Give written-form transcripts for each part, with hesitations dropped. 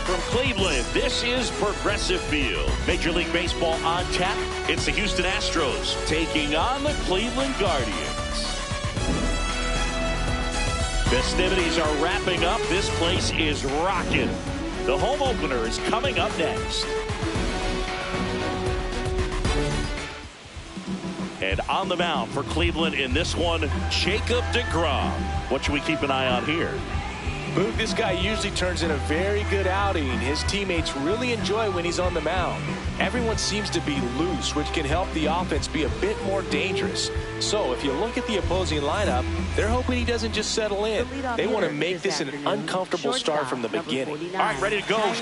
from Cleveland, this is Progressive Field. Major League Baseball on tap. It's the Houston Astros taking on the Cleveland Guardians. Festivities are wrapping up. This place is rocking. The home opener is coming up next. And on the mound for Cleveland in this one, Jacob deGrom. What should we keep an eye on here? Boog, this guy usually turns in a very good outing. His teammates really enjoy when he's on the mound. Everyone seems to be loose, which can help the offense be a bit more dangerous. So if you look at the opposing lineup, they're hoping he doesn't just settle in. They want to make this an uncomfortable start from the beginning. All right, ready to go.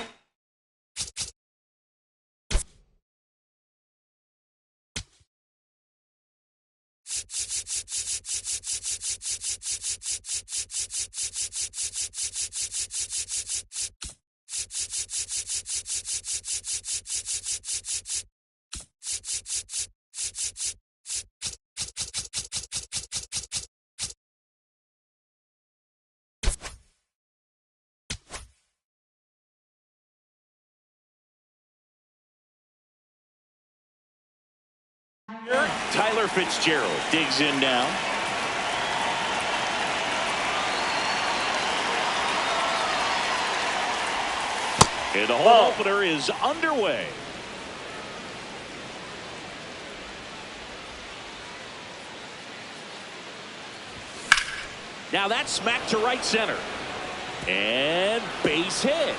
Tyler Fitzgerald digs in now. And the home opener is underway. Now that's smacked to right center. And base hit.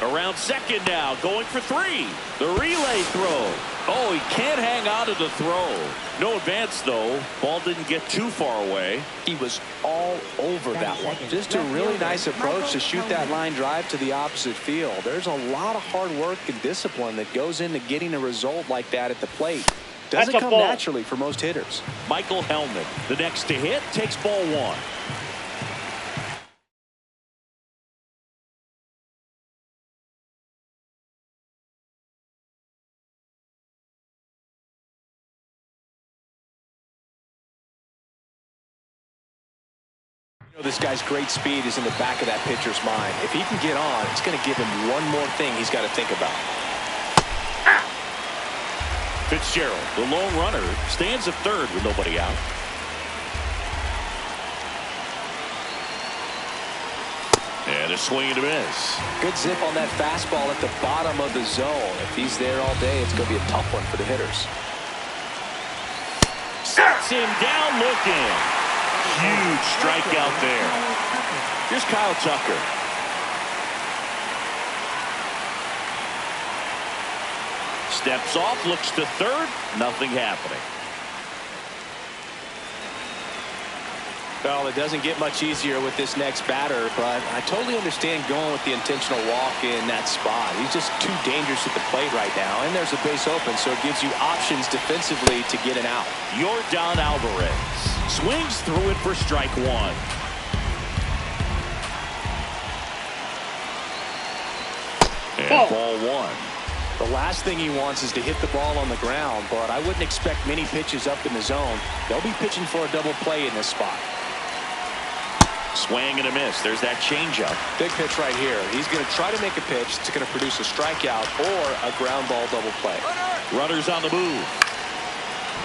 Around second now, going for three. The relay throw. Oh, he can't hang on to the throw. No advance, though. Ball didn't get too far away. He was all over that one. Just a really nice approach to shoot that line drive to the opposite field. There's a lot of hard work and discipline that goes into getting a result like that at the plate. Doesn't come naturally for most hitters. Michael Hellman, the next to hit, takes ball one. This guy's great speed is in the back of that pitcher's mind. If he can get on, it's going to give him one more thing he's got to think about. Fitzgerald, the lone runner, stands at third with nobody out. And a swing and a miss. Good zip on that fastball at the bottom of the zone. If he's there all day, it's going to be a tough one for the hitters. Sets him down looking. Huge strikeout there. Here's Kyle Tucker. Steps off, looks to third. Nothing happening. Well, it doesn't get much easier with this next batter, but I totally understand going with the intentional walk in that spot. He's just too dangerous at the plate right now, and there's a base open, so it gives you options defensively to get an out. Yordan Alvarez swings through it for strike one. And ball one. The last thing he wants is to hit the ball on the ground, but I wouldn't expect many pitches up in the zone. They'll be pitching for a double play in this spot. Swing and a miss. There's that changeup. Big pitch right here. He's going to try to make a pitch that's going to produce a strikeout or a ground ball double play. Runners on the move.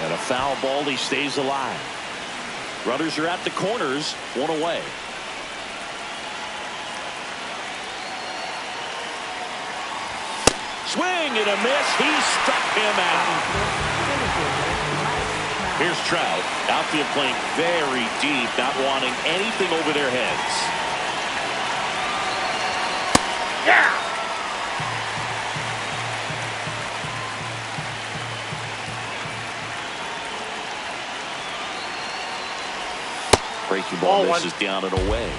And a foul ball. He stays alive. Runners are at the corners. One away. Swing and a miss. He struck him out. Here's Trout. Outfield playing very deep, not wanting anything over their heads. Yeah! Breaking ball misses down and away.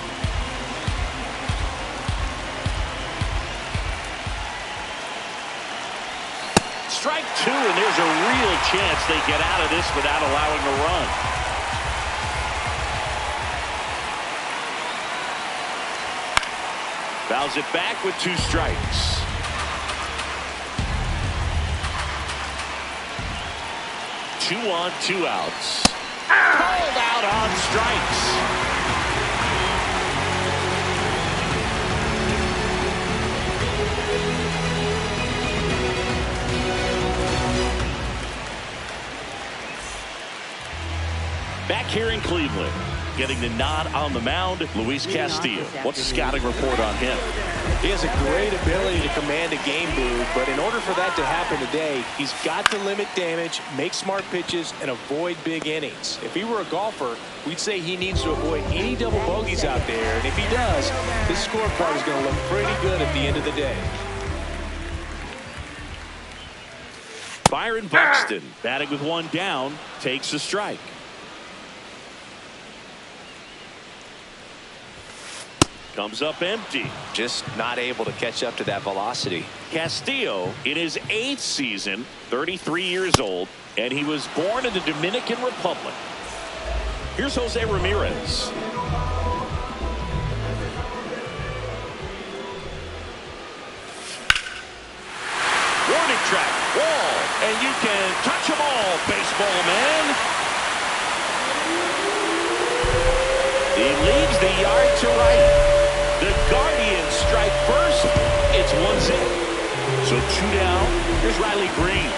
Strike two, and there's a real chance they get out of this without allowing a run. Fouls it back with two strikes. Two on, two outs. Called out on strikes. Back here in Cleveland, getting the nod on the mound, Luis Castillo. What's the scouting report on him? He has a great ability to command a game, Boog, but in order for that to happen today, he's got to limit damage, make smart pitches, and avoid big innings. If he were a golfer, we'd say he needs to avoid any double bogeys out there, and if he does, his scorecard is going to look pretty good at the end of the day. Byron Buxton, batting with one down, takes a strike. Comes up empty. Just not able to catch up to that velocity. Castillo in his 8th season, 33 years old, and he was born in the Dominican Republic. Here's Jose Ramirez. Warning track, wall, and you can touch them all, baseball man. He leaves the yard to right. The Guardians strike first. It's 1-0. So 2 down. Here's Riley Green.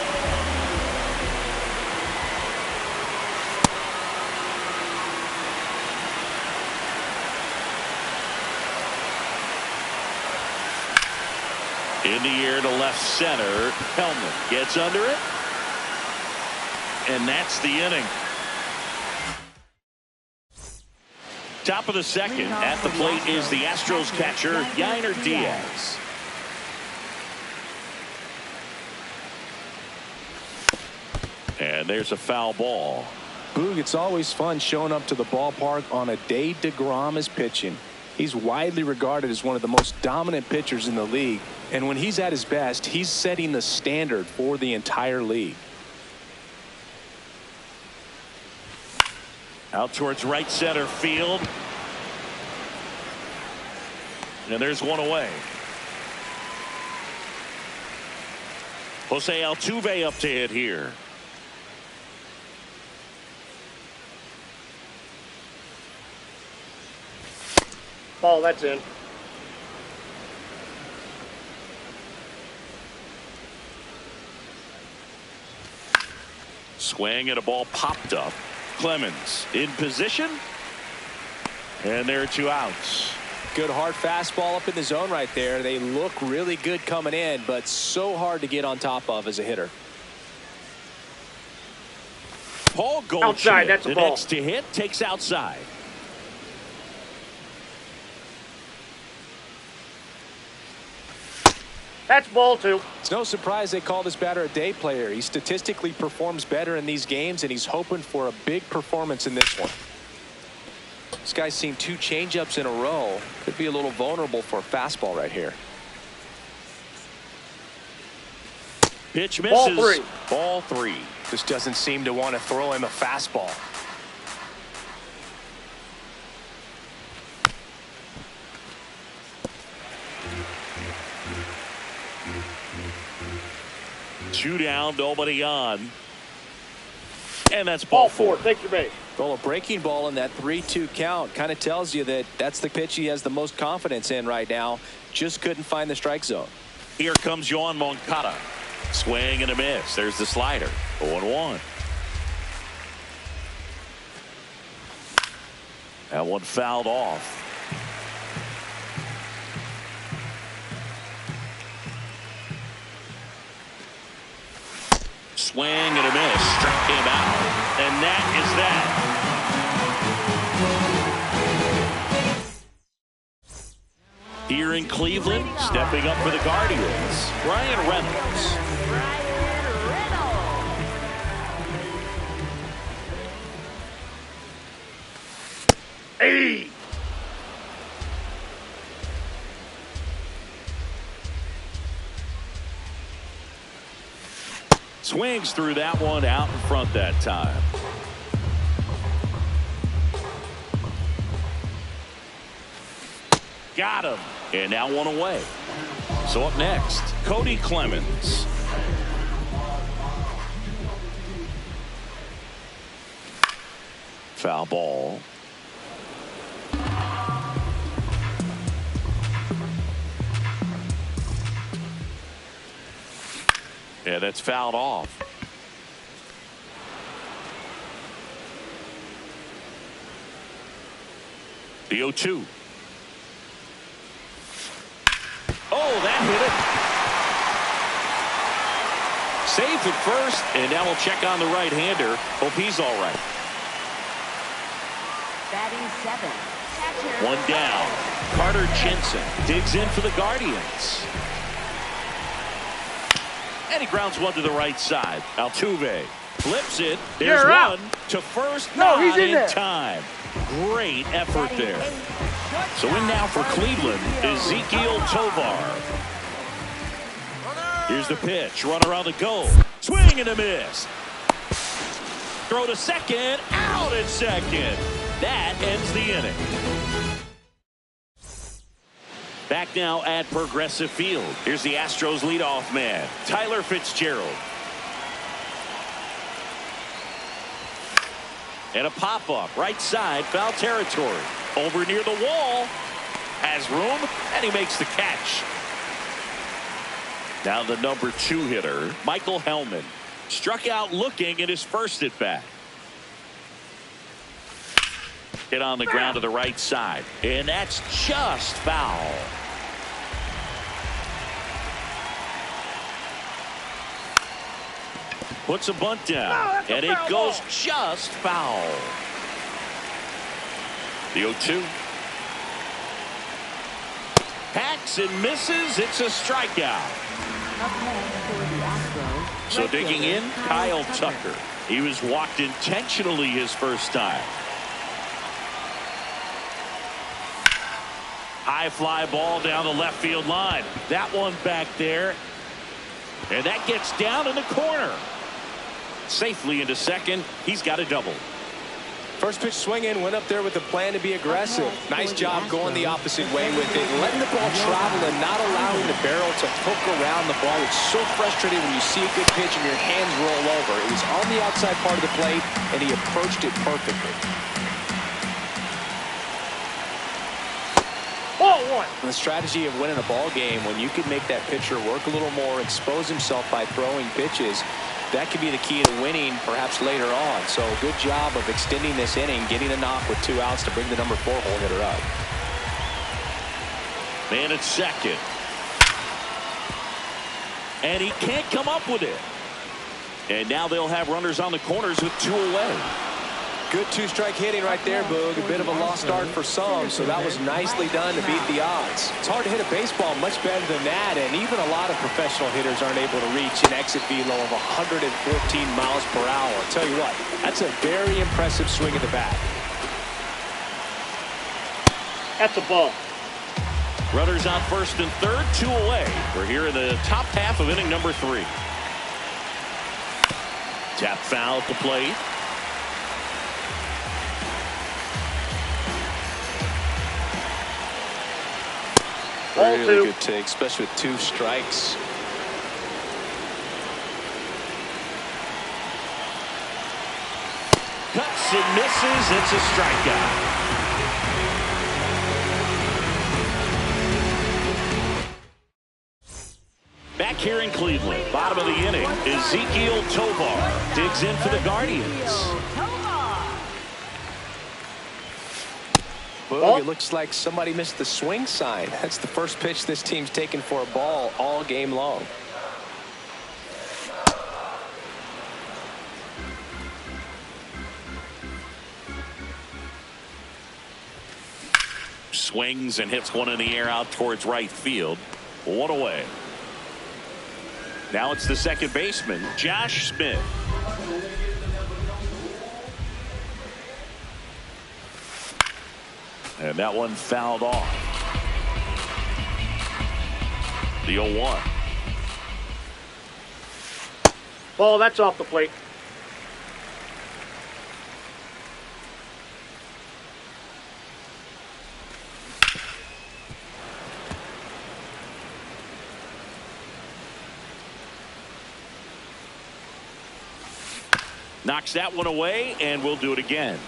In the air to left center. Hellman gets under it. And that's the inning. Top of the second. At the plate is the Astros catcher, Yainer Diaz. And there's a foul ball. Boog, it's always fun showing up to the ballpark on a day DeGrom is pitching. He's widely regarded as one of the most dominant pitchers in the league. And when he's at his best, he's setting the standard for the entire league. Out towards right center field. And there's one away. Jose Altuve up to hit here. Ball, that's in. Swing and a ball popped up. Clemens in position. And there are 2 outs. Good hard fastball up in the zone right there. They look really good coming in, but so hard to get on top of as a hitter. Paul Goldschmidt, outside, that's a the ball. next to hit, takes outside. That's ball 2. It's no surprise they call this batter a day player. He statistically performs better in these games, and he's hoping for a big performance in this one. This guy's seen 2 changeups in a row. Could be a little vulnerable for a fastball right here. Pitch misses. Ball 3. Ball 3. Just doesn't seem to want to throw him a fastball. Two down, nobody on. And that's ball 4. Take your base. Well, a breaking ball in that 3-2 count kind of tells you that that's the pitch he has the most confidence in right now. Just couldn't find the strike zone. Here comes Yoan Moncada. Swing and a miss. There's the slider. 0-1. That one fouled off. Swing and a miss. Struck him out. And that is that. Here in Cleveland, stepping up for the Guardians, Bryan Reynolds. Hey! Swings through that one out in front that time. Got him. And now one away. So up next, Cody Clemens. Foul ball. Yeah, that's fouled off. The 0-2. Oh, that hit it. Safe at first, and now we'll check on the right-hander. Hope he's all right. Batting 7. Catcher. One down. Carter Jensen digs in for the Guardians. And he grounds one to the right side. Altuve flips it. There's You're out. one to first. No, Not he's in there. time. Great effort Batting there. 8. So in now for Cleveland, Ezequiel Tovar. Here's the pitch. Runner on the go. Swing and a miss. Throw to second. Out at second. That ends the inning. Back now at Progressive Field. Here's the Astros leadoff man, Tyler Fitzgerald. And a pop-up right side, foul territory. Over near the wall. Has room, and he makes the catch. Now the number 2 hitter, Michael Hellman. Struck out looking at his first at bat. Hit on the ground to the right side. And that's just foul. Puts a bunt down. And it goes just foul. The 0-2. Hacks and misses. It's a strikeout. Up next for the Astros. So right digging fielder, in, Kyle Tucker. He was walked intentionally his first time. High fly ball down the left field line. That one back there. And that gets down in the corner. Safely into second. He's got a double. First pitch swing in, went up there with the plan to be aggressive. Nice job going the opposite way with it, letting the ball travel and not allowing the barrel to hook around the ball. It's so frustrating when you see a good pitch and your hands roll over. It was on the outside part of the plate, and he approached it perfectly. Ball 1. The strategy of winning a ball game, when you can make that pitcher work a little more, expose himself by throwing pitches, that could be the key to winning perhaps later on. So good job of extending this inning, getting a knock with 2 outs to bring the number 4 hole hitter up. Man at second. And he can't come up with it. And now they'll have runners on the corners with 2 away. Good 2-strike hitting right there, Boog. A bit of a lost start for some, so that was nicely done to beat the odds. It's hard to hit a baseball much better than that, and even a lot of professional hitters aren't able to reach an exit velo of 114 miles per hour. I'll tell you what, that's a very impressive swing of the bat. That's a ball. Runners on first and third, 2 away. We're here in the top half of inning number 3. Tap foul at the plate. Really good take, especially with 2 strikes. Cuts and misses. It's a strikeout. Back here in Cleveland, bottom of the inning, Ezequiel Tovar digs in for the Guardians. Well, it looks like somebody missed the swing sign. That's the first pitch this team's taken for a ball all game long. Swings and hits one in the air out towards right field. 1 away. Now it's the second baseman, Josh Smith. And that one fouled off. The 0-1. Ball, that's off the plate. Knocks that one away, and we'll do it again.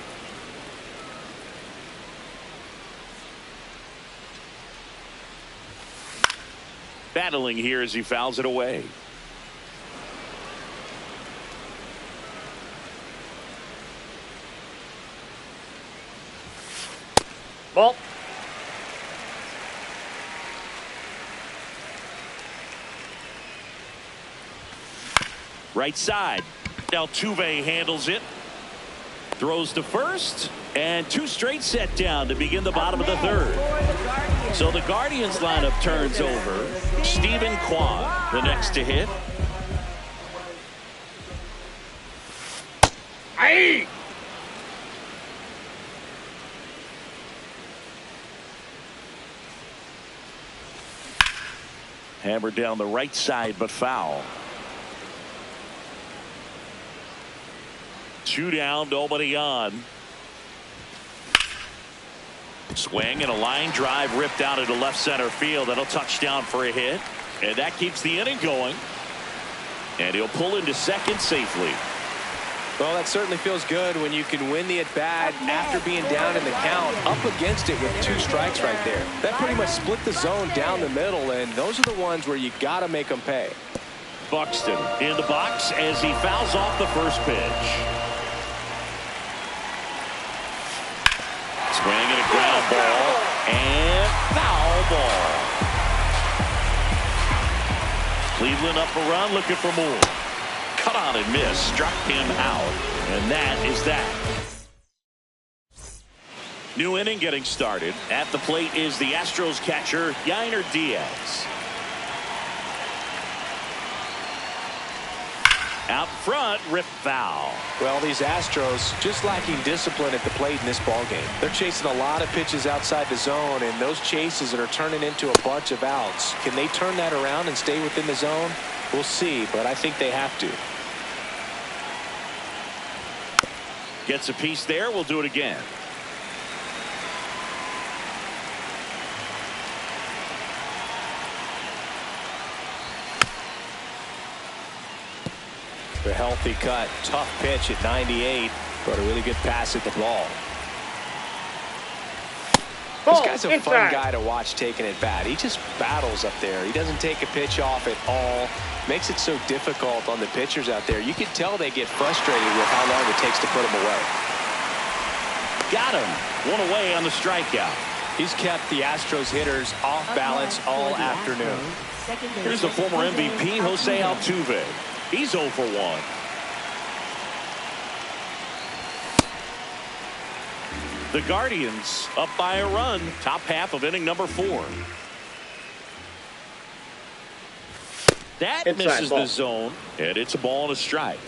Battling here as he fouls it away. Ball. Right side. Altuve handles it. Throws to first. And 2 straight set down to begin the bottom of the third. So the Guardians lineup turns over. Stephen Kwan, the next to hit. Aye. Hammered down the right side, but foul. 2 down, nobody on. Swing and a line drive ripped out into left center field. That'll touch down for a hit. And that keeps the inning going. And he'll pull into second safely. Well, that certainly feels good when you can win the at-bat after being down in the count, up against it with 2 strikes right there. That pretty much split the zone down the middle, and those are the ones where you got to make them pay. Buxton in the box as he fouls off the first pitch. Swing and a ground ball, and foul ball. Cleveland up a run, looking for more. Cut on and miss, struck him out, and that is that. New inning getting started. At the plate is the Astros catcher, Yainer Diaz. Out front, rip foul. Well, these Astros just lacking discipline at the plate in this ballgame. They're chasing a lot of pitches outside the zone, and those chases are turning into a bunch of outs. Can they turn that around and stay within the zone? We'll see, but I think they have to. Gets a piece there. We'll do it again. The healthy cut, tough pitch at 98, but a really good pass at the ball. This guy's a fun guy to watch taking at bat. He just battles up there. He doesn't take a pitch off at all. Makes it so difficult on the pitchers out there. You can tell they get frustrated with how long it takes to put him away. Got him. 1 away on the strikeout. He's kept the Astros hitters off balance all afternoon. Here's the former MVP, Jose Altuve. He's 0 for 1. The Guardians up by a run, top half of inning number 4. That Inside misses ball. the zone, and it's a ball and a strike.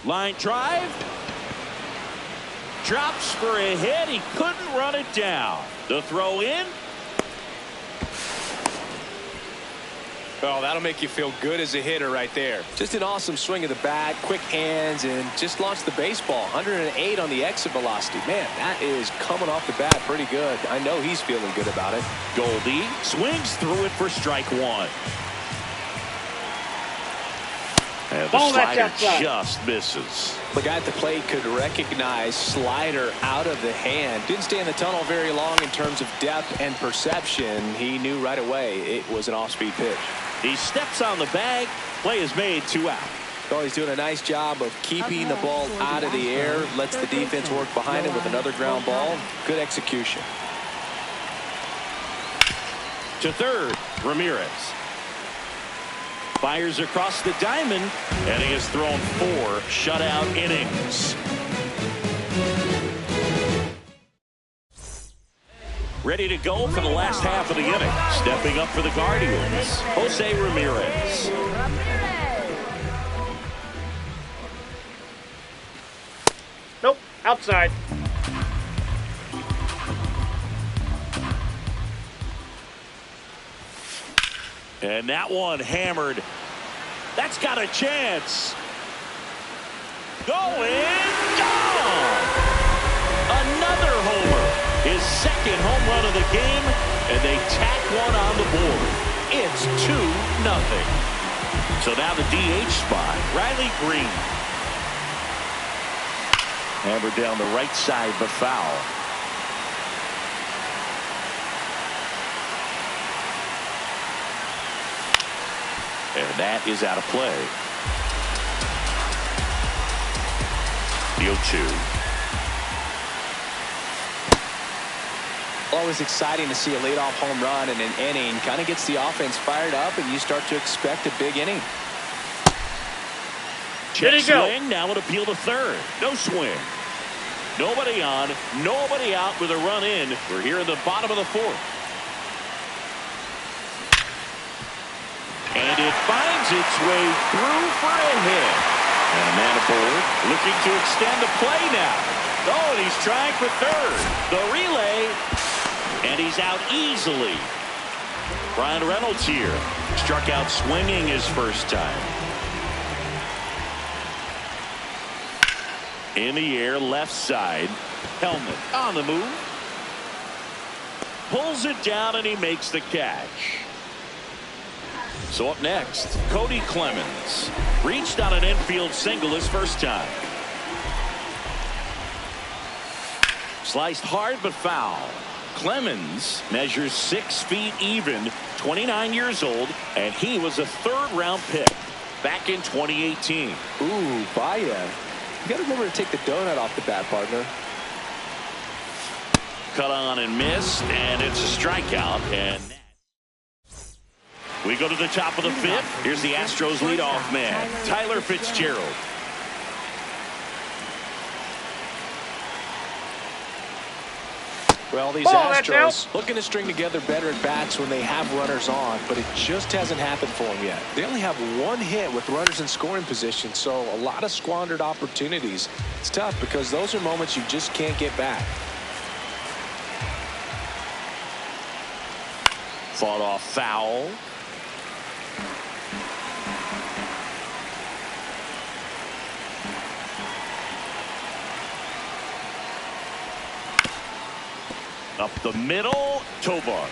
Line drive. Drops for a hit. He couldn't run it down. The throw in. Well, that'll make you feel good as a hitter right there. Just an awesome swing of the bat, quick hands, and just launched the baseball. 108 on the exit velocity. Man, that is coming off the bat pretty good. I know he's feeling good about it. Goldie swings through it for strike 1. And the slider just misses. The guy at the plate could recognize slider out of the hand. Didn't stay in the tunnel very long in terms of depth and perception. He knew right away it was an off-speed pitch. He steps on the bag. Play is made, 2 out. Oh, he's doing a nice job of keeping the ball out of the air. Lets the defense work behind him with another ground ball. Good execution. To third, Ramirez. Fires across the diamond, and he has thrown 4 shutout innings. Ready to go for the last half of the inning. Stepping up for the Guardians, Jose Ramirez. Nope, outside. And that one hammered. That's got a chance. Going down. Another homer. His second home run of the game, and they tack one on the board. It's 2-0. So now the DH spot, Riley Green. Hammered down the right side, but foul. And that is out of play. The 0-2. Always exciting to see a leadoff home run in an inning. Kind of gets the offense fired up, and you start to expect a big inning. Check swing. Now an appeal to third. No swing. Nobody on, nobody out with a run in. We're here in the bottom of the fourth. And it finds its way through for a hit. And a man aboard looking to extend the play now. Oh, and he's trying for third. The relay. And he's out easily. Brian Reynolds here. Struck out swinging his first time. In the air, left side. Helmet on the move. Pulls it down, and he makes the catch. So up next, Cody Clemens. Reached on an infield single his first time. Sliced hard but foul. Clemens measures 6 feet even, 29 years old, and he was a third-round pick back in 2018. Ooh, Baia. You got to remember to take the donut off the bat, partner. Cut on and missed, and it's a strikeout. And we go to the top of the fifth. Here's the Astros leadoff man, Tyler Fitzgerald. Well, these Astros looking to string together better at bats when they have runners on, but it just hasn't happened for them yet. They only have 1 hit with runners in scoring position, so a lot of squandered opportunities. It's tough because those are moments you just can't get back. Fought off foul. Up the middle, Tovar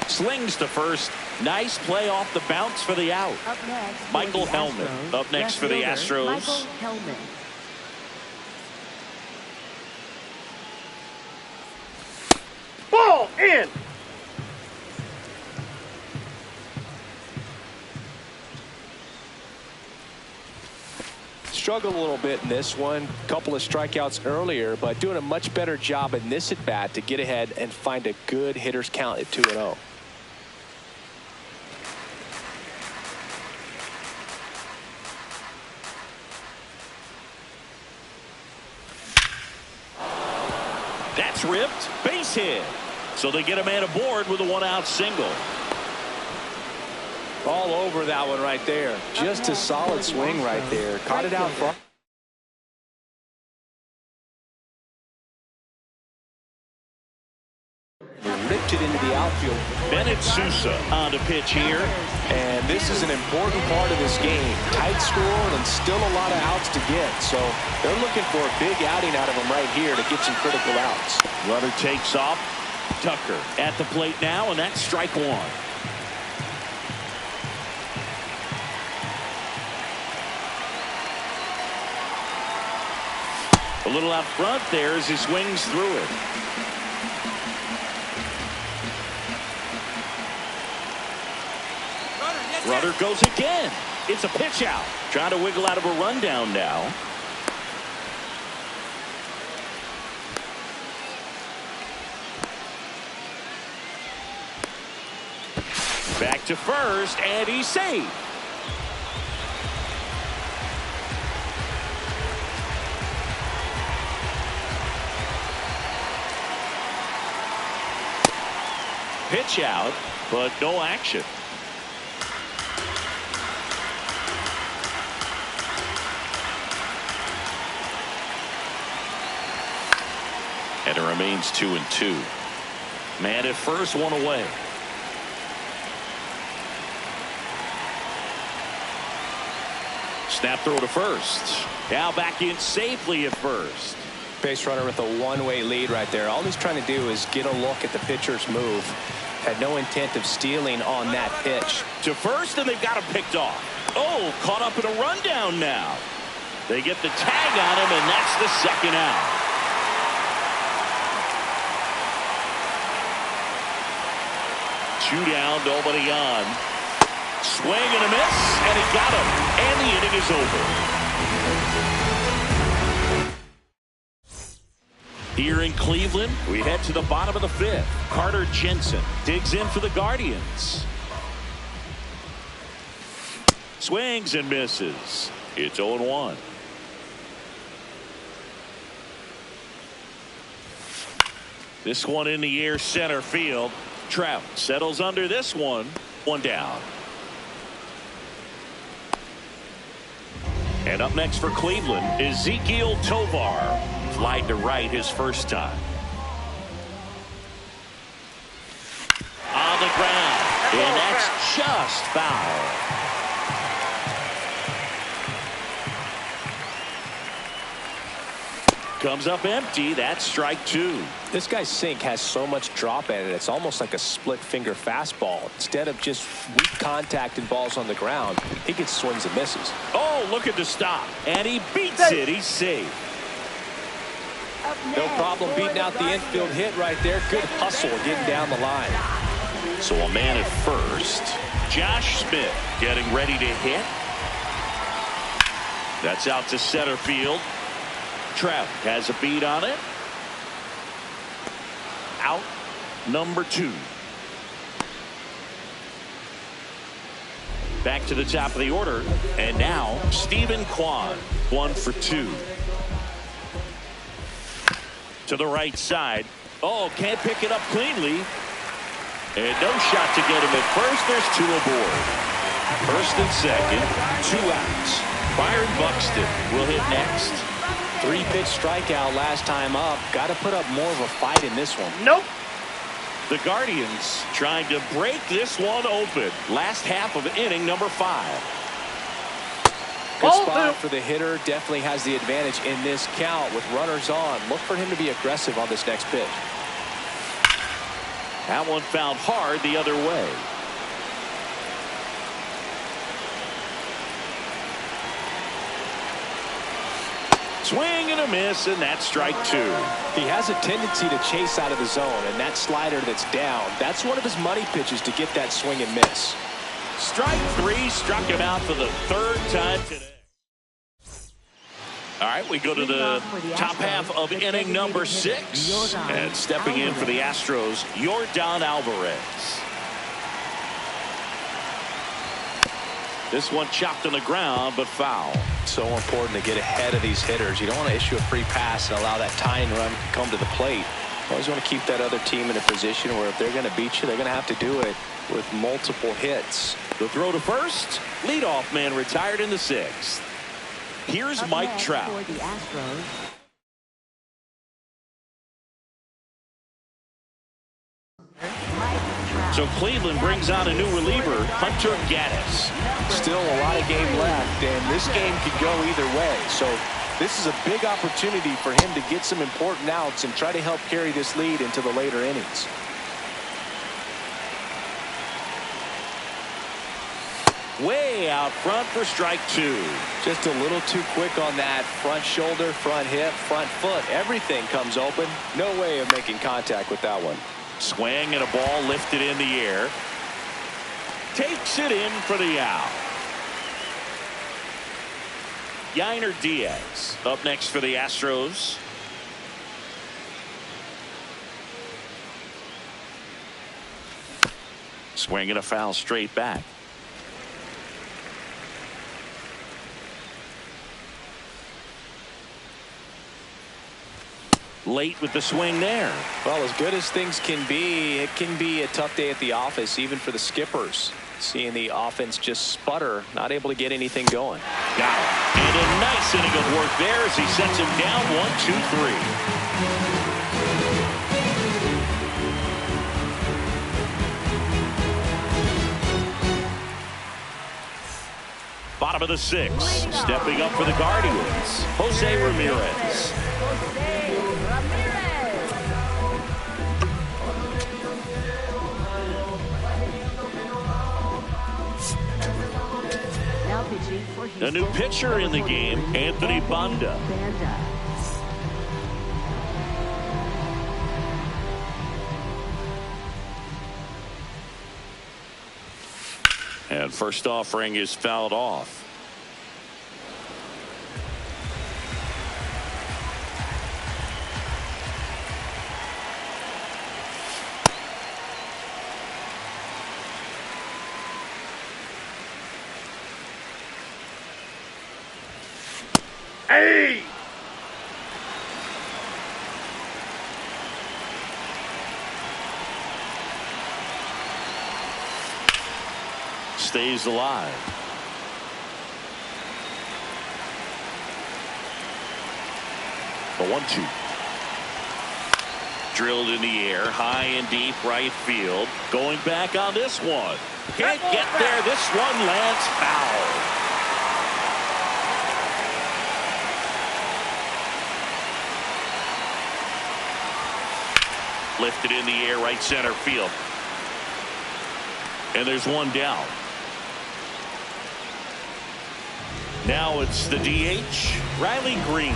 slings to first. Nice play off the bounce for the out. Up next, Michael Hellman up next for the Astros. Michael Hellman. Ball in. Struggled a little bit in this one. Couple of strikeouts earlier, but doing a much better job in this at bat to get ahead and find a good hitter's count at 2-0. That's ripped. Base hit. So they get a man aboard with a 1-out single. All over that one right there. Just a solid swing right there. Caught it out front. Ripped it into the outfield. Bennett Sousa on to pitch here. And this is an important part of this game. Tight score and still a lot of outs to get. So they're looking for a big outing out of them right here to get some critical outs. Runner takes off. Tucker at the plate now, and that's strike one. A little out front there as he swings through it. Runner goes again. It's a pitch out. Trying to wiggle out of a rundown now. Back to first, and he's safe. Pitch out, but no action. And it remains 2-2. Man at first, one away. Snap throw to first. Now back in safely at first. Base runner with a one-way lead right there. All he's trying to do is get a look at the pitcher's move. Had no intent of stealing on that pitch. To first, and they've got him picked off. Oh, caught up in a rundown now. They get the tag on him, and that's the second out. Two down, nobody on. Swing and a miss, and he got him. And the inning is over. Here in Cleveland, we head to the bottom of the fifth. Carter Jensen digs in for the Guardians. Swings and misses. It's 0-1. This one in the air, center field. Trout settles under this one. One down. And up next for Cleveland, Ezequiel Tovar. Flied to right his first time. On the ground. And that's just foul. Comes up empty. That's strike two. This guy's sink has so much drop in it. It's almost like a split finger fastball. Instead of just weak contact and balls on the ground, he gets swings and misses. Oh, look at the stop. And he beats it. He's safe. No problem beating out the infield hit right there. Good hustle getting down the line. So a man at first. Josh Smith getting ready to hit. That's out to center field. Trout has a beat on it. Out number 2. Back to the top of the order. And now Stephen Kwan. 1 for 2. To the right side. Oh, can't pick it up cleanly. And no shot to get him at first. There's 2 aboard. First and second. 2 outs. Byron Buxton will hit next. 3-pitch strikeout last time up. Got to put up more of a fight in this one. Nope. The Guardians trying to break this one open. Last half of inning number 5. Good spot for the hitter. Definitely has the advantage in this count with runners on. Look for him to be aggressive on this next pitch. That one found hard the other way. Swing and a miss, and that's strike 2. He has a tendency to chase out of the zone, and that slider that's down, that's one of his money pitches to get that swing and miss. Strike 3 struck him out for the 3rd time today. All right, we go to the top half of inning number 6. And stepping in for the Astros, Yordan Alvarez. This one chopped on the ground, but foul. So important to get ahead of these hitters. You don't want to issue a free pass and allow that tying run to come to the plate. You always want to keep that other team in a position where if they're going to beat you, they're going to have to do it with multiple hits. The throw to first. Leadoff man retired in the 6th. Here's Mike Trout. For the Astros. So Cleveland brings on a new reliever, Hunter Gaddis. Still a lot of game left, and this game could go either way. So this is a big opportunity for him to get some important outs and try to help carry this lead into the later innings. Way out front for strike 2. Just a little too quick on that front shoulder, front hip, front foot. Everything comes open. No way of making contact with that one. Swing and a ball lifted in the air. Takes it in for the out. Yainer Diaz up next for the Astros. Swing and a foul straight back. Late with the swing there. Well, as good as things can be, it can be a tough day at the office, even for the skippers. Seeing the offense just sputter, not able to get anything going. Got it. And a nice inning of work there as he sets him down 1-2-3. Bottom of the 6th. Stepping up for the Guardians, Jose Ramirez. A new pitcher in the game, Anthony Banda. And first offering is fouled off. Hey! Stays alive. The 1-2. Drilled in the air, high and deep right field. Going back on this one. Can't get there. This one lands foul. Lifted in the air, right center field. And there's one down. Now it's the DH, Riley Green.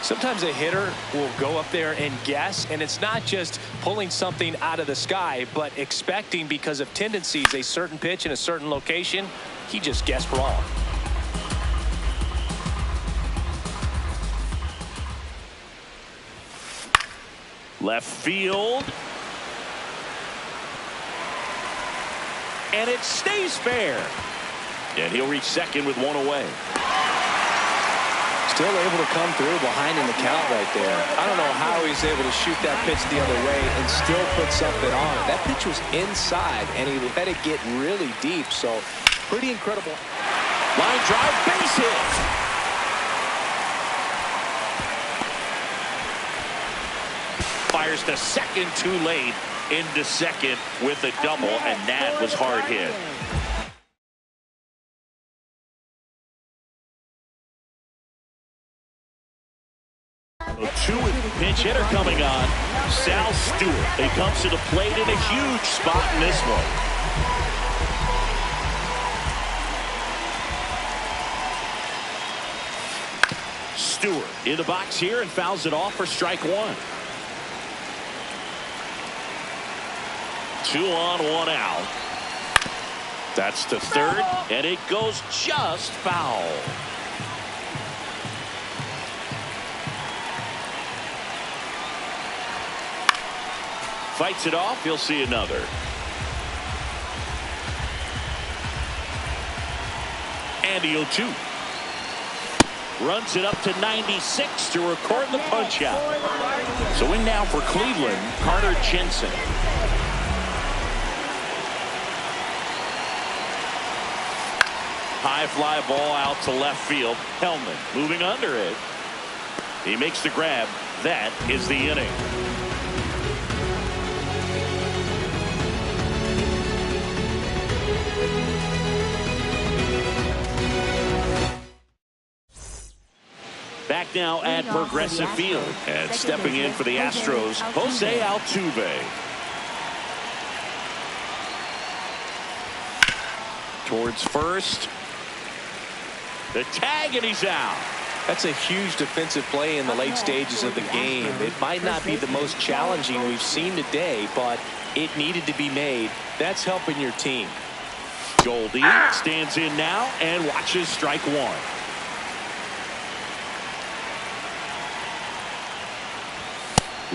Sometimes a hitter will go up there and guess, and it's not just pulling something out of the sky, but expecting because of tendencies a certain pitch in a certain location. He just guessed wrong. Left field. And it stays fair. And he'll reach second with one away. Still able to come through behind in the count right there. I don't know how he's able to shoot that pitch the other way and still put something on it. That pitch was inside, and he let it get really deep. So pretty incredible. Line drive, base hit. Fires to second too late. Into second with a double, and that was hard hit. Two pinch hitter coming on. Sal Stewart. He comes to the plate in a huge spot in this one. Stewart in the box here and fouls it off for strike one. 2 on, 1 out. That's to third, and it goes just foul. Fights it off. He'll see another. And the 0-2. Runs it up to 96 to record the punch out. So in now for Cleveland, Carter Jensen. High fly ball out to left field. Hellman moving under it. He makes the grab. That is the inning. Back now at Progressive Field. And stepping in for the Astros, Jose Altuve. Towards first. The tag, and he's out. That's a huge defensive play in the late stages of the game. It might not be the most challenging we've seen today, but it needed to be made. That's helping your team. Goldie stands in now and watches strike one.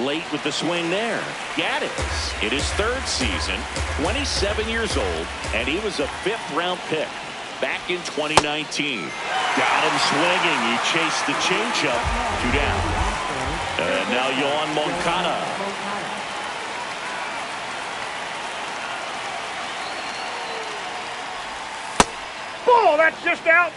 Late with the swing there. Gaddis in his third season, 27 years old, and he was a 5th-round pick back in 2019. Got him swinging. He chased the changeup. 2 down. And now Yoan Moncada. Ball, that's just out.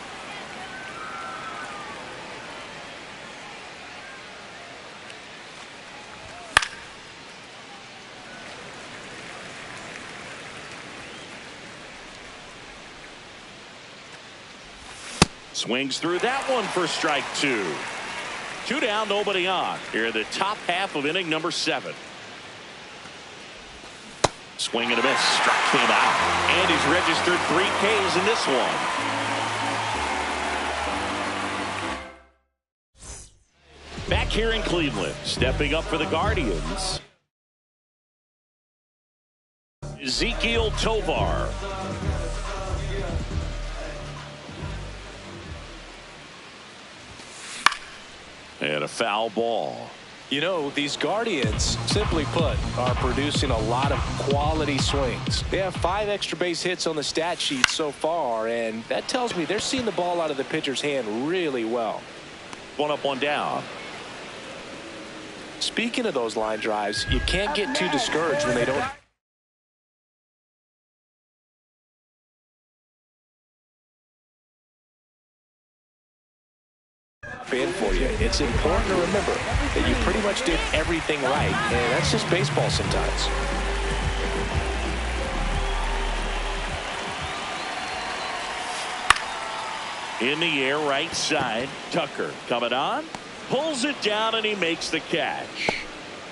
Swings through that one for strike 2. 2 down, nobody on. Here in the top half of inning number 7. Swing and a miss. Struck him out. And he's registered 3 Ks in this one. Back here in Cleveland, stepping up for the Guardians, Ezequiel Tovar. And a foul ball. You know, these Guardians, simply put, are producing a lot of quality swings. They have 5 extra base hits on the stat sheet so far, and that tells me they're seeing the ball out of the pitcher's hand really well. 1 up, 1 down. Speaking of those line drives, you can't get too discouraged when they don't in for you. It's important to remember that you pretty much did everything right, and that's just baseball sometimes. In the air, right side. Tucker coming on, pulls it down, and he makes the catch.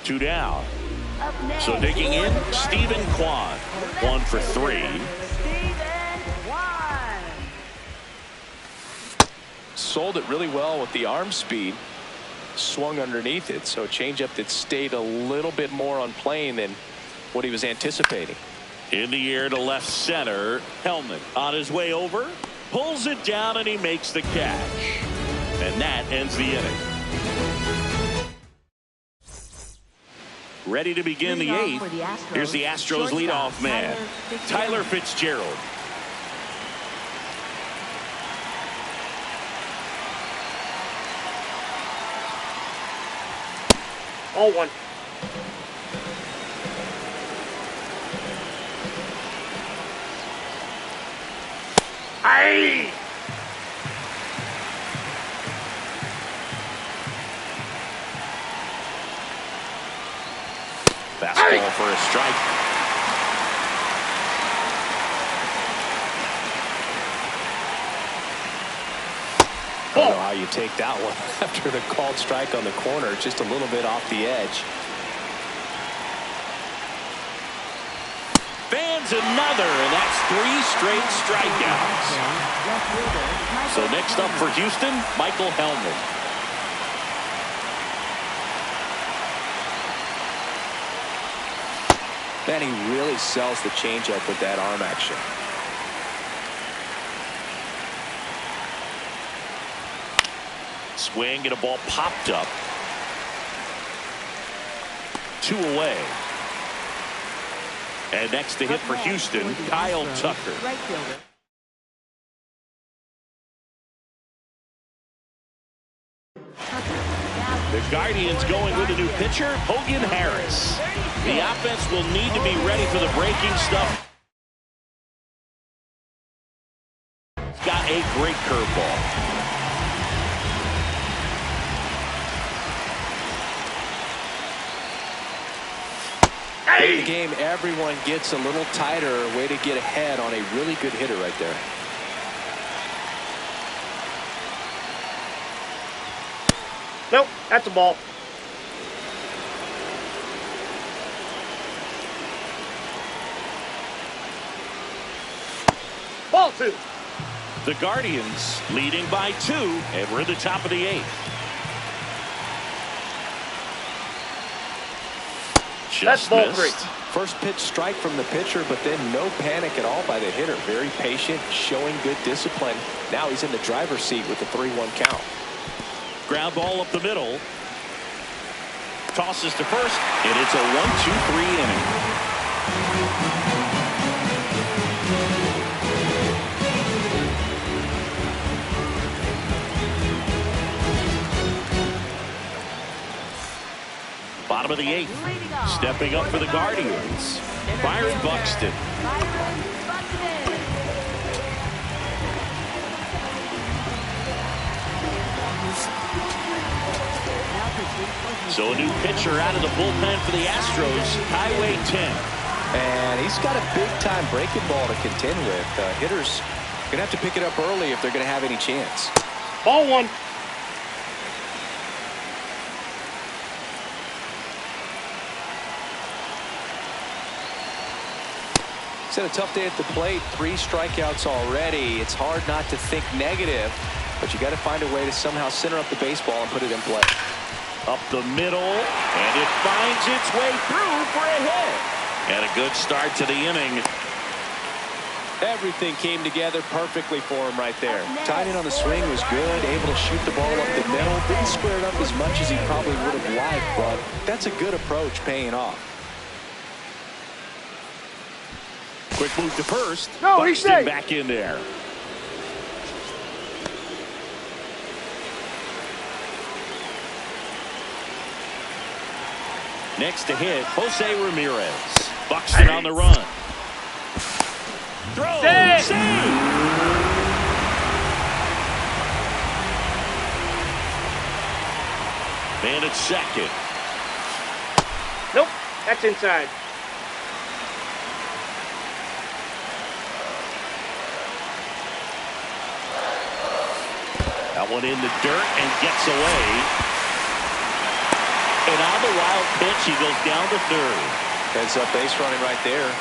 2 down. So digging in, Stephen Kwan, 1 for 3. Sold it really well with the arm speed. Swung underneath it, so a changeup that stayed a little bit more on plane than what he was anticipating. In the air to left center. Hellman on his way over, pulls it down, and he makes the catch. And that ends the inning. Ready to begin the 8th. Here's the Astros leadoff man, Tyler Fitzgerald. Oh, 1. Aye! Fastball for a strike. I don't know how you take that one after the called strike on the corner, just a little bit off the edge. Fans another, and that's 3 straight strikeouts. So next up for Houston, Michael Hellman. Man, he really sells the changeup with that arm action. Swing and a ball popped up. 2 away. And next to hit for Houston, Kyle Tucker. Right fielder. The Guardians going with a new pitcher, Hogan Harris. The offense will need to be ready for the breaking stuff. Got a great curveball. In the game, everyone gets a little tighter. Way to get ahead on a really good hitter right there. Nope, that's a ball. Ball 2. The Guardians leading by 2, and we're at the top of the 8th. That's ball 3. First pitch strike from the pitcher, but then no panic at all by the hitter. Very patient, showing good discipline. Now he's in the driver's seat with the 3-1 count. Ground ball up the middle. Tosses to first, and it's a 1-2-3 inning. Bottom of the 8th. Stepping up for the Guardians, Byron Buxton. So a new pitcher out of the bullpen for the Astros, Highway 10. And he's got a big-time breaking ball to contend with. Hitters going to have to pick it up early if they're going to have any chance. Ball 1. He's had a tough day at the plate. 3 strikeouts already. It's hard not to think negative, but you got to find a way to somehow center up the baseball and put it in play. Up the middle, and it finds its way through for a hit. And a good start to the inning. Everything came together perfectly for him right there. Timing on the swing was good, able to shoot the ball up the middle. Didn't square it up as much as he probably would have liked, but that's a good approach paying off. Quick move to first. No, he's Buxton safe. back in there. Next to hit, Jose Ramirez. Buxton on the run. Throw. Save. Man at second. Nope, that's inside. That one in the dirt and gets away. And on the wild pitch, he goes down to third. Heads up base running right there.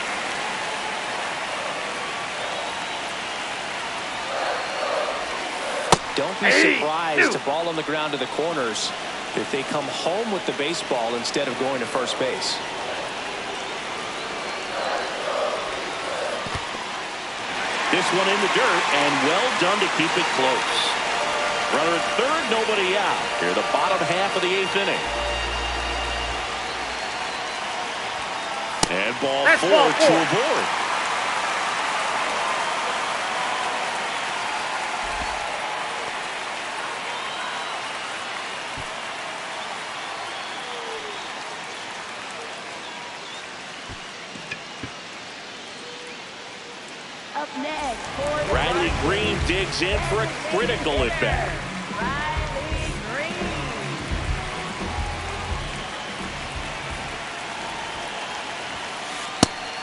Don't be surprised to ball on the ground to the corners if they come home with the baseball instead of going to first base. This one in the dirt, and well done to keep it close. Runner at third, nobody out. Here the bottom half of the 8th inning. And ball four to aboard. Up next, for the Riley Green digs in for a critical at-bat. Riley Green.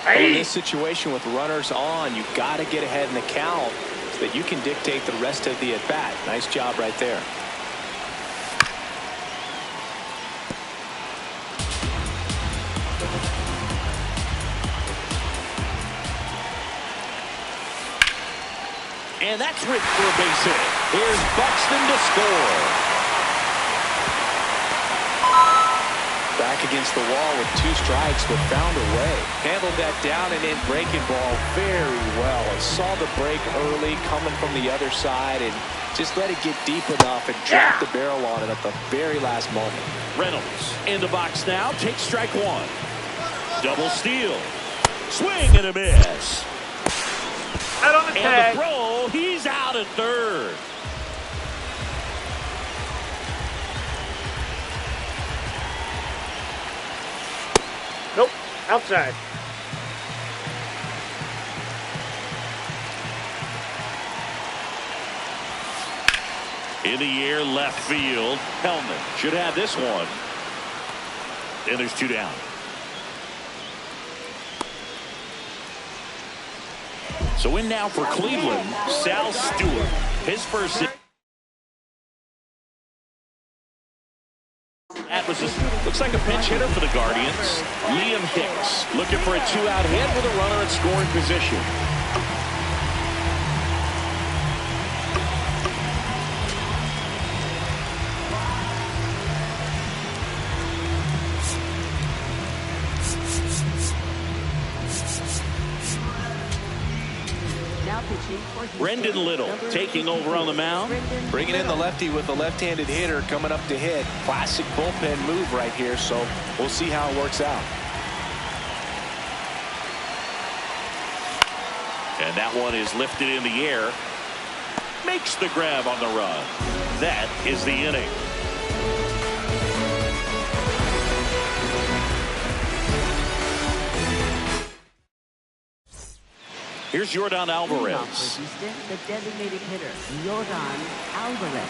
Well, in this situation with runners on, you've got to get ahead in the count so that you can dictate the rest of the at-bat. Nice job right there. And that's ripped for a base hit. Here's Buxton to score. Back against the wall with 2 strikes, but found a way. Handled that down and in breaking ball very well. And saw the break early coming from the other side and just let it get deep enough and drop the barrel on it at the very last moment. Reynolds in the box now. Takes strike one. Double steal. Swing and a miss. Out on the And tag. the throw. He's out at third. Nope, outside. In the air, left field. Hellman should have this one. And there's 2 down. So in now for Cleveland, Sal Stewart. His first. That was looks like a pinch hitter for the Guardians. Liam Hicks looking for a 2-out hit with a runner in scoring position. Now pitching for Houston, Brendan Little number taking over on the mound. Brendan Bringing in the Little. lefty with a left-handed hitter coming up to hit. Classic bullpen move right here, so we'll see how it works out. And that one is lifted in the air. Makes the grab on the run. That is the inning. Here's Yordan Leading off Alvarez. for Houston, the designated hitter, Yordan Alvarez.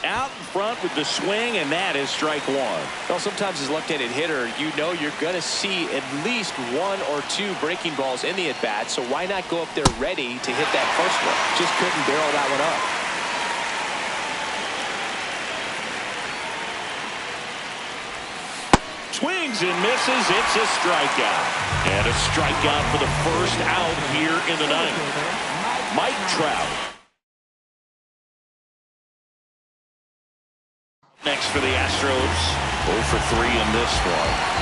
Out in front with the swing, and that is strike one. Well, sometimes as a left-handed hitter, you know you're going to see at least 1 or 2 breaking balls in the at-bat, so why not go up there ready to hit that first one? Just couldn't barrel that one up. Swings and misses. It's a strikeout. And a strikeout for the first out here in the ninth. Mike Trout. Next for the Astros. 0 for 3 in this one.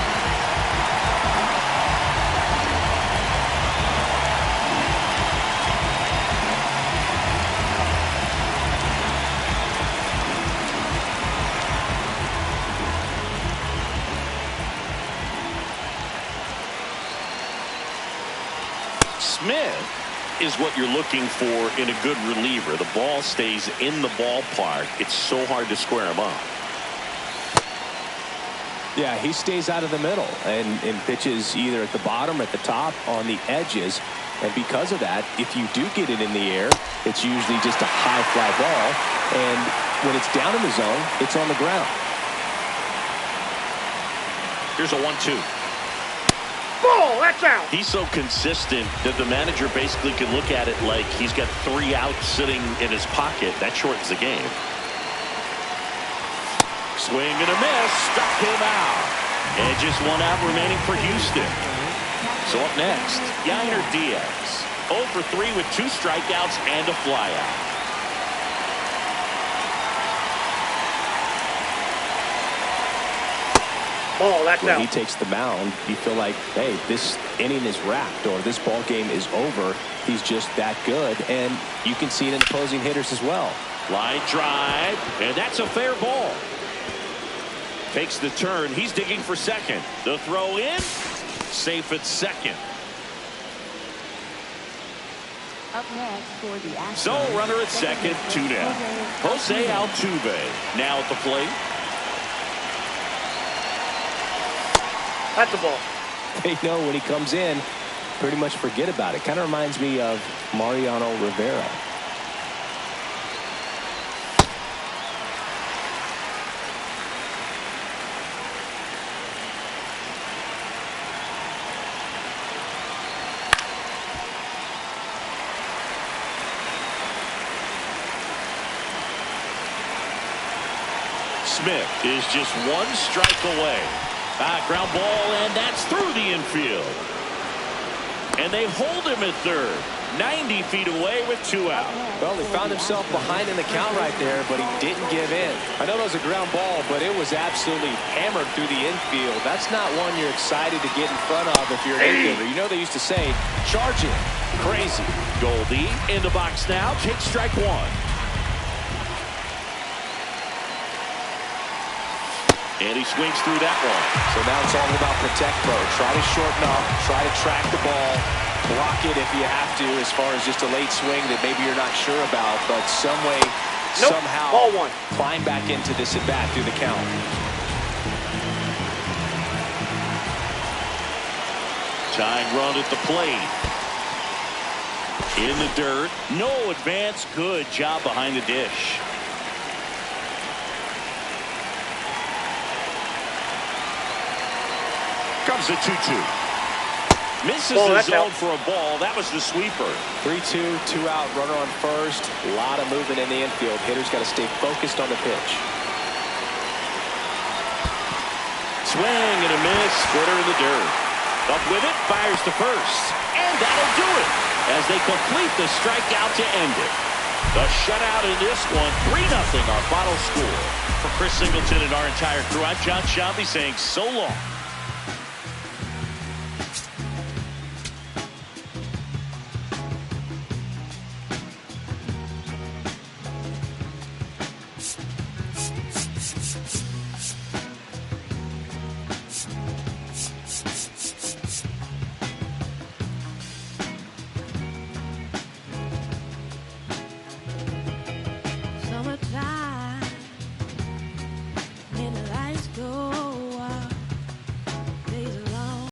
Smith is what you're looking for in a good reliever. The ball stays in the ballpark. It's so hard to square him up. Yeah, he stays out of the middle and pitches either at the bottom or at the top on the edges. And because of that, if you do get it in the air, it's usually just a high fly ball. And when it's down in the zone, it's on the ground. Here's a 1-2. Ball, that's out. He's so consistent that the manager basically can look at it like he's got 3 outs sitting in his pocket. That shortens the game. Swing and a miss. Struck him out. And just 1 out remaining for Houston. So up next, Yainer Diaz. 0 for 3 with 2 strikeouts and a flyout. Ball, that's When out. he takes the mound, you feel like, hey, this inning is wrapped or this ball game is over. He's just that good. And you can see it in opposing hitters as well. Line drive, and that's a fair ball. Takes the turn. He's digging for second. The throw in. Safe at second. Up next for the Astros. So runner at second, 2 down. Jose Altuve now at the plate. That's a ball. They know when he comes in, pretty much forget about it. Kind of reminds me of Mariano Rivera. Smith is just 1 strike away. Ground ball, and that's through the infield. And they hold him at third. 90 feet away with 2 out. Well, he found himself behind in the count right there, but he didn't give in. I know it was a ground ball, but it was absolutely hammered through the infield. That's not one you're excited to get in front of if you're an infielder. You know they used to say, charge it. Crazy. Goldie in the box now. Takes strike 1. And he swings through that one. So now it's all about protect mode. Try to shorten up, try to track the ball, block it if you have to as far as just a late swing that maybe you're not sure about, but some way, somehow Ball 1. climb back into this at bat through the count. Tying run at the plate. In the dirt. No advance. Good job behind the dish. Comes a 2-2. Misses the zone for a ball. That was the sweeper. 3-2, 2 out, runner on first. A lot of movement in the infield. Hitter's got to stay focused on the pitch. Swing and a miss. Splitter in the dirt. Up with it. Fires to first. And that'll do it as they complete the strikeout to end it. The shutout in this one. 3-0 our final score. For Chris Singleton and our entire crew, I'm John Shambi saying so long.